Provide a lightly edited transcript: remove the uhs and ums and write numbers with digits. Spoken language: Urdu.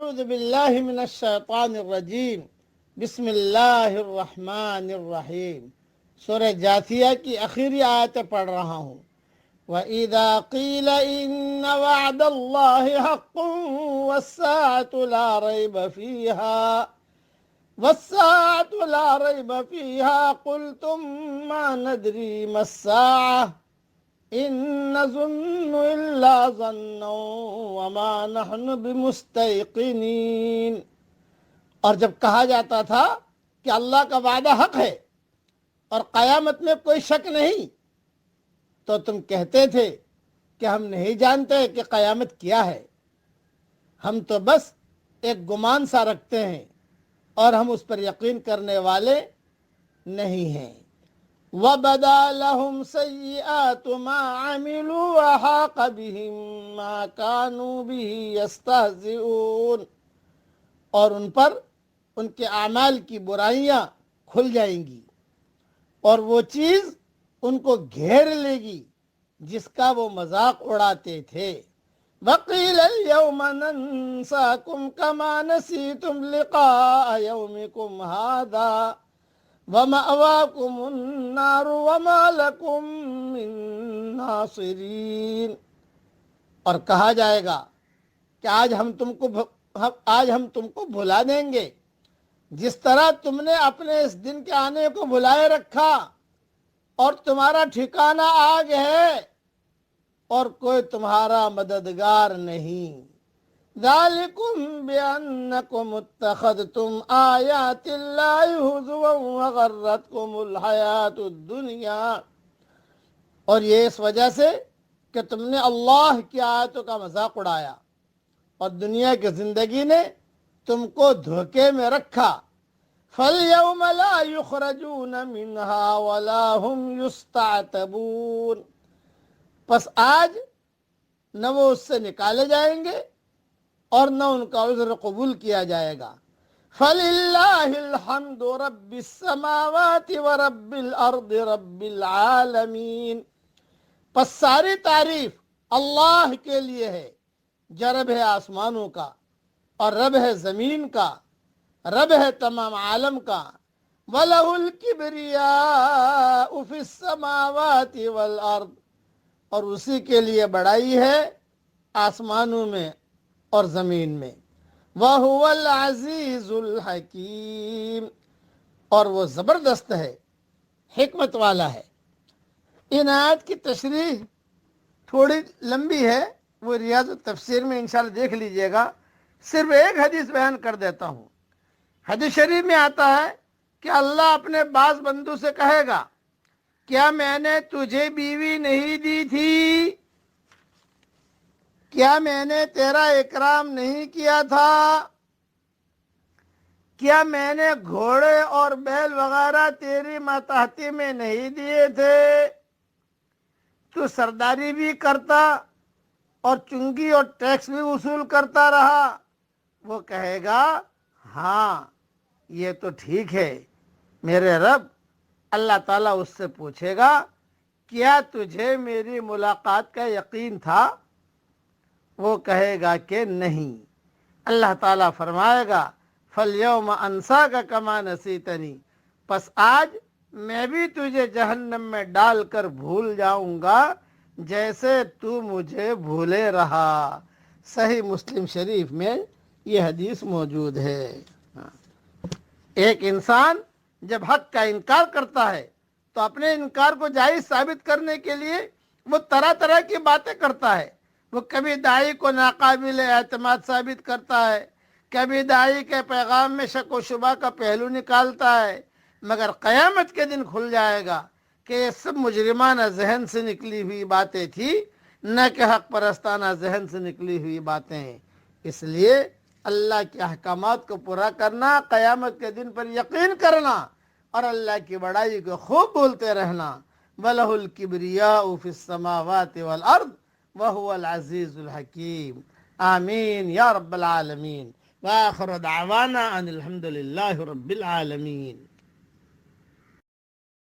اعوذ باللہ من الشیطان الرجیم بسم اللہ الرحمن الرحیم سورہ جاثیہ کی آخری آیت پڑھ رہا ہوں۔ وَإِذَا قِيلَ إِنَّ وَعْدَ اللَّهِ حَقٌّ وَالسَّاعَةُ لَا رَيْبَ فِيهَا قُلْتُمْ مَا نَدْرِي مَا السَّاعَةُ إِن نَّظُنُّ إِلَّا ظَنًّا وَمَا نَحْنُ بِمُسْتَيْقِنِينَ۔ اور جب کہا جاتا تھا کہ اللہ کا وعدہ حق ہے اور قیامت میں کوئی شک نہیں، تو تم کہتے تھے کہ ہم نہیں جانتے کہ قیامت کیا ہے، ہم تو بس ایک گمان سا رکھتے ہیں اور ہم اس پر یقین کرنے والے نہیں ہیں۔ وَبَدَا لَهُمْ سَيِّئَاتُ مَا عَمِلُوا وَحَاقَ بِهِم مَّا كَانُوا بِهِ يَسْتَهْزِئُونَ، اور ان پر ان کے اعمال کی برائیاں کھل جائیں گی اور وہ چیز ان کو گھیر لے گی جس کا وہ مذاق اڑاتے تھے۔ وَقِيلَ الْيَوْمَ نَنسَاكُمْ كَمَا نَسِيتُمْ لِقَاءَ يَوْمِكُمْ هَٰذَا وَمَأْوَاكُمُ النَّارُ وَمَا لَكُم مِّن نَّاصِرِينَ، اور کہا جائے گا کہ آج ہم تم کو بھلا دیں گے جس طرح تم نے اپنے اس دن کے آنے کو بھلائے رکھا، اور تمہارا ٹھکانہ آگ ہے اور کوئی تمہارا مددگار نہیں۔ ذَلِكُمْ بِأَنَّكُمُ اتَّخَذْتُمْ آيَاتِ اللَّهِ هُزُوًا وَغَرَّتْكُمُ الْحَيَاةُ الدُّنْيَا، اور یہ اس وجہ سے کہ تم نے اللہ کی آیتوں کا مذاق اڑایا اور دنیا کی زندگی نے تم کو دھوکے میں رکھا۔ فَالْيَوْمَ لَا يُخْرَجُونَ مِنْهَا وَلَا هُمْ يُسْتَعْتَبُونَ، پس آج نہ وہ اس سے نکالے جائیں گے اور نہ ان کا عذر قبول کیا جائے گا۔ فَلِلَّهِ الْحَمْدُ رَبِّ السَّمَاوَاتِ وَرَبِّ الْأَرْضِ رَبِّ الْعَالَمِينَ، پس ساری تعریف اللہ کے لیے ہے جو رب ہے آسمانوں کا اور رب ہے زمین کا، رب ہے تمام عالم کا۔ وَلَهُ الْكِبْرِيَاءُ فِي السَّمَاوَاتِ وَالْأَرْضِ، اور اسی کے لیے بڑائی ہے آسمانوں میں اور زمین میں۔ وَهُوَ الْعَزِيزُ الْحَكِيمُ، اور وہ زبردست ہے، حکمت والا ہے۔ ان آیات کی تشریح تھوڑی لمبی ہے، وہ ریاض التفسیر میں انشاءاللہ دیکھ لیجئے گا، صرف ایک حدیث بیان کر دیتا ہوں۔ حدیث شریف میں آتا ہے کہ اللہ اپنے بعض بندوں سے کہے گا، کیا میں نے تجھے بیوی نہیں دی تھی؟ کیا میں نے تیرا اکرام نہیں کیا تھا؟ کیا میں نے گھوڑے اور بیل وغیرہ تیری ماتحتی میں نہیں دیے تھے؟ تو سرداری بھی کرتا اور چنگی اور ٹیکس بھی وصول کرتا رہا۔ وہ کہے گا ہاں یہ تو ٹھیک ہے میرے رب۔ اللہ تعالیٰ اس سے پوچھے گا کیا تجھے میری ملاقات کا یقین تھا؟ وہ کہے گا کہ نہیں۔ اللہ تعالیٰ فرمائے گا فَالْيَوْمَ أَنْسَاكَ كَمَا نَسِيتَنِي، پس آج میں بھی تجھے جہنم میں ڈال کر بھول جاؤں گا جیسے تو مجھے بھولے رہا۔ صحیح مسلم شریف میں یہ حدیث موجود ہے۔ ایک انسان جب حق کا انکار کرتا ہے تو اپنے انکار کو جائز ثابت کرنے کے لیے وہ طرح طرح کی باتیں کرتا ہے۔ وہ کبھی داعی کو ناقابل اعتماد ثابت کرتا ہے، کبھی داعی کے پیغام میں شک و شبہ کا پہلو نکالتا ہے، مگر قیامت کے دن کھل جائے گا کہ یہ سب مجرمانہ ذہن سے نکلی ہوئی باتیں تھی، نہ کہ حق پرستانہ ذہن سے نکلی ہوئی باتیں ہیں۔ اس لیے اللہ کے احکامات کو پورا کرنا، قیامت کے دن پر یقین کرنا اور اللہ کی بڑائی کو خوب بولتے رہنا۔ وَلَهُ الْكِبْرِيَاءُ فِي السَّمَاوَاتِ وَالْأَرْضِ وَهُوَ الْعَزِيزُ الْحَكِيمُ۔ آمین یا رب العالمین۔ وآخر دعوانا ان الحمد للہ رب العالمین۔